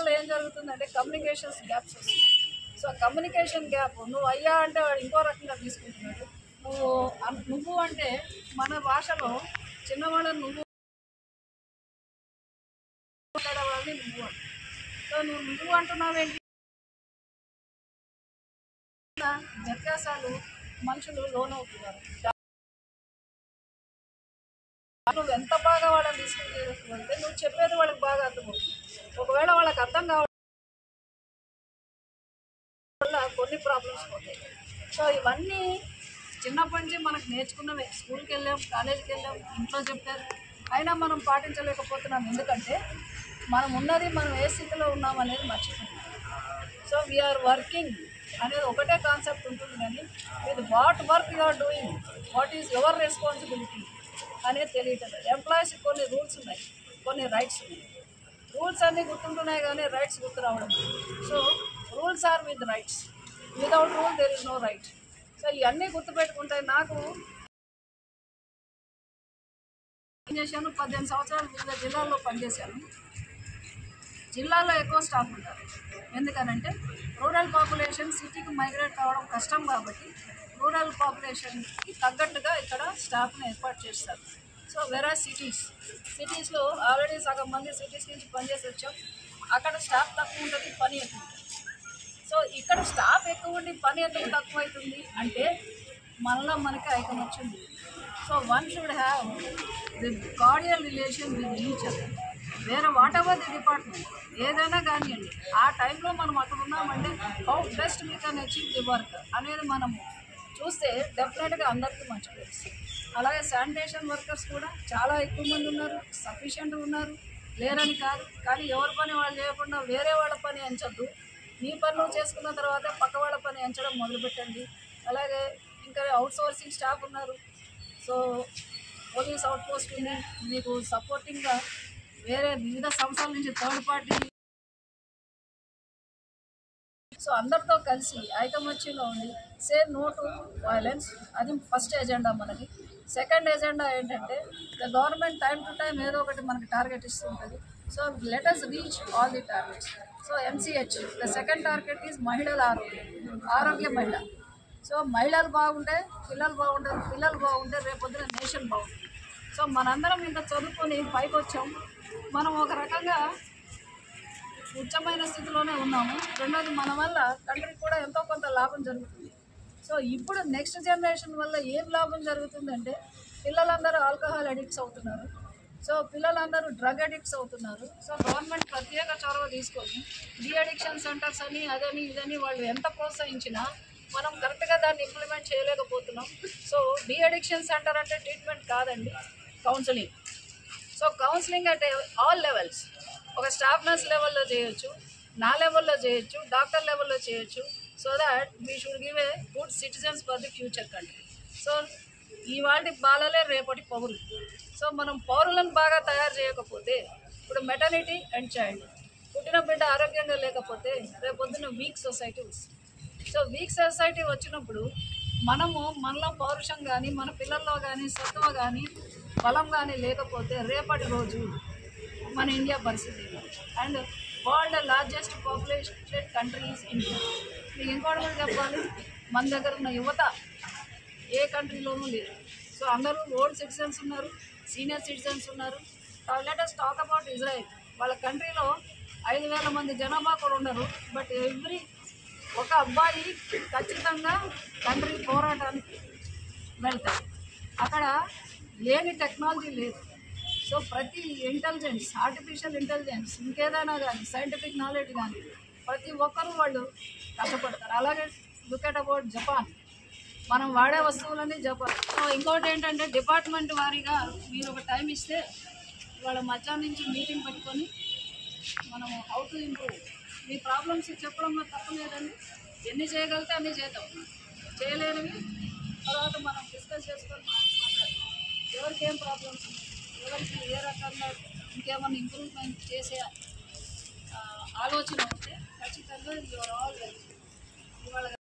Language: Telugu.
దానివల్ల ఏం జరుగుతుందంటే కమ్యూనికేషన్స్ గ్యాప్స్ వస్తుంది. సో కమ్యూనికేషన్ గ్యాప్, నువ్వు అయ్యా అంటే వాడు ఇంకో రకంగా తీసుకుంటున్నాడు, నువ్వు అంటే మన భాషలో చిన్నవాళ్ళని నువ్వు మాట్లాడేవాళ్ళని నువ్వు అంట. సో నువ్వు అంటున్నావేంటి? వ్యత్యాసాలు మనుషులు లోనవుతున్నారు. నువ్వు ఎంత బాగా వాళ్ళని తీసుకుంటే నువ్వు చెప్పేది వాళ్ళకి బాగా అర్థమవుతుంది. ఒకవేళ వాళ్ళకి అర్థం కావడం వల్ల కొన్ని ప్రాబ్లమ్స్ పోతాయి. సో ఇవన్నీ చిన్నప్పటి నుంచి మనకు నేర్చుకున్నవే. స్కూల్కి వెళ్ళాం, కాలేజీకి వెళ్ళాం, ఇంట్లో చెప్పారు, అయినా మనం పాటించలేకపోతున్నాం. ఎందుకంటే మనం ఏ స్థితిలో ఉన్నాం అనేది మర్చిపోతున్నాం. సో వీఆర్ వర్కింగ్ అనేది ఒకటే కాన్సెప్ట్ ఉంటుంది, కానీ with what work you are doing, what is your responsibility అనేది తెలియటం. ఎంప్లాయీస్కి కొన్ని రూల్స్ ఉన్నాయి, కొన్ని రైట్స్ ఉన్నాయి. రూల్స్ అన్నీ గుర్తుంటున్నాయి కానీ రైట్స్ గుర్తు రావడం. So rules are with rights, without rule there is no right. So ఇవన్నీ గుర్తుపెట్టుకుంటే నాకు పనిచేశాను, 18 సంవత్సరాలు వివిధ జిల్లాల్లో పనిచేశాను. జిల్లాల్లో ఎక్కువ స్టాఫ్ ఉంటారు. ఎందుకనంటే రూరల్ పాపులేషన్ సిటీకి మైగ్రేట్ కావడం కష్టం కాబట్టి రూరల్ పాపులేషన్కి తగ్గట్టుగా ఇక్కడ స్టాఫ్ని ఏర్పాటు చేస్తారు. సో వేరే సిటీస్లో ఆల్రెడీ సగం మంది సిటీస్ నుంచి పనిచేసి వచ్చాం. అక్కడ స్టాఫ్ తక్కువ ఉంటుంది, పని ఎక్కువ ఉంటుంది. సో ఇక్కడ స్టాఫ్ ఎక్కువ ఉండి పని ఎందుకు తక్కువ అవుతుంది అంటే మనకి ఐకమత్యం ఉంది. So one should have the cordial relation with each other. వేరే వాట్ ఎవర్ ది డిపార్ట్మెంట్ ఏదైనా కానివ్వండి, ఆ టైంలో మనం అక్కడ ఉన్నామంటే how best we can achieve the work అనేది మనం చూస్తే డెఫినెట్గా అందరికీ మంచి తెలుస్తుంది. అలాగే శానిటేషన్ వర్కర్స్ కూడా చాలా ఎక్కువ మంది ఉన్నారు, సఫిషియెంట్ ఉన్నారు, లేరని కాదు. కానీ ఎవరి పని వాళ్ళు చేయకుండా వేరే వాళ్ళ పని ఎంచద్దు. మీ పని నువ్వు చేసుకున్న తర్వాత పక్క వాళ్ళ పని ఎంచడం మొదలుపెట్టండి. అలాగే ఇంకా అవుట్సోర్సింగ్ స్టాఫ్ ఉన్నారు. సో పోలీస్ అవుట్ పోస్ట్ ఉంది, మీకు సపోర్టింగ్గా వేరే వివిధ సంస్థల నుంచి థర్డ్ పార్టీ. సో అందరితో కలిసి ఐకమత్యంలో ఉండి సే నో టు వైలెన్స్, అది ఫస్ట్ ఎజెండా మనకి. సెకండ్ ఎజెండా ఏంటంటే the government time to time ఏదో ఒకటి మనకి టార్గెట్ ఇస్తూ ఉంటుంది. So let us reach all the targets. So MCH the second target is మహిళల ఆరోగ్య మహిళ. సో మహిళలు బాగుంటే పిల్లలు బాగుంటారు, పిల్లలు బాగుంటే రేపొద్దున నేషన్ బాగుంటుంది. సో మనందరం ఇంత చదువుకొని పైకి వచ్చాం, మనం ఒక రకంగా ఉచ్చమైన స్థితిలోనే ఉన్నాము. రెండోది మన వల్ల కంట్రీకి కూడా ఎంతో కొంత లాభం జరుగుతుంది. సో ఇప్పుడు నెక్స్ట్ జనరేషన్ వల్ల ఏం లాభం జరుగుతుందంటే పిల్లలందరూ ఆల్కహాల్ అడిక్ట్స్ అవుతున్నారు. సో పిల్లలందరూ డ్రగ్ అడిక్ట్స్ అవుతున్నారు. సో గవర్నమెంట్ ప్రత్యేక చొరవ తీసుకొని డీ అడిక్షన్ సెంటర్స్ అని అదని ఇదని వాళ్ళు ఎంత ప్రోత్సహించినా మనం కరెక్ట్గా దాన్ని ఇంప్లిమెంట్ చేయలేకపోతున్నాం. సో డీ అడిక్షన్ సెంటర్ అంటే ట్రీట్మెంట్ కాదండి, కౌన్సిలింగ్. సో కౌన్సిలింగ్ అంటే ఆల్ లెవెల్స్, ఒక స్టాఫ్ నర్స్ లెవెల్లో చేయొచ్చు, నా లెవెల్లో చేయొచ్చు, డాక్టర్ లెవెల్లో చేయొచ్చు. So that we should give a good citizens for the future country. So ఇవాళ బాలలే రేపటి పౌరులు. సో మనం పౌరులను బాగా తయారు చేయకపోతే, ఇప్పుడు మెటర్నిటీ అండ్ చైల్డ్, పుట్టిన బిడ్డ ఆరోగ్యంగా లేకపోతే రేపొద్దున వీక్ సొసైటీ వస్తుంది. సో వీక్ సొసైటీ వచ్చినప్పుడు మనలో పౌరుషం కానీ మన పిల్లల్లో కానీ సత్వ కానీ బలం కానీ లేకపోతే రేపటి రోజు మన ఇండియా పరిస్థితి. And world largest populated country is India. మీకు ఇంకోటి కూడా చెప్పాలి, మన దగ్గర ఉన్న యువత ఏ కంట్రీలోనూ లేదు. సో అందరూ ఓల్డ్ సిటిజన్స్ ఉన్నారు, సీనియర్ సిటిజన్స్ ఉన్నారు. Let us talk about Israel. వాళ్ళ కంట్రీలో 5,000 మంది జనాభా కూడా ఉండరు, బట్ ఒక అబ్బాయి ఖచ్చితంగా కంట్రీ పోరాటానికి వెళ్తారు. అక్కడ లేని టెక్నాలజీ లేదు. సో ప్రతి ఇంటెలిజెన్స్, ఆర్టిఫిషియల్ ఇంటెలిజెన్స్, ఇంకేదైనా కానీ సైంటిఫిక్ నాలెడ్జ్ కానీ ప్రతి ఒక్కరూ వాళ్ళు కష్టపడతారు. అలాగే లుక్ ఎట్ అబౌట్ జపాన్, మనం వాడే వస్తువులన్నీ జపాన్. సో ఇంకోటి ఏంటంటే డిపార్ట్మెంట్ వారీగా మీరు ఒక టైం ఇస్తే వాళ్ళ మధ్యాహ్నం నుంచి మీటింగ్ పెట్టుకొని మనం how to improve, me problems చెప్పడంలో తప్పు లేదండి. ఎన్ని చేయగలిగితే అన్నీ చేద్దాం, చేయలేనివి తర్వాత మనం డిస్కస్ చేసుకొని మాట్లాడతాం. ఎవరికి ఏం ప్రాబ్లమ్స్ ఉన్నాయి, ఎవరికి ఏ రకంగా ఇంకేమన్నా ఇంప్రూవ్మెంట్ చేసే ఆలోచన ఉంటే ఖచ్చితంగా యువర్ ఆల్ వెల్కమ్. ఇవాళ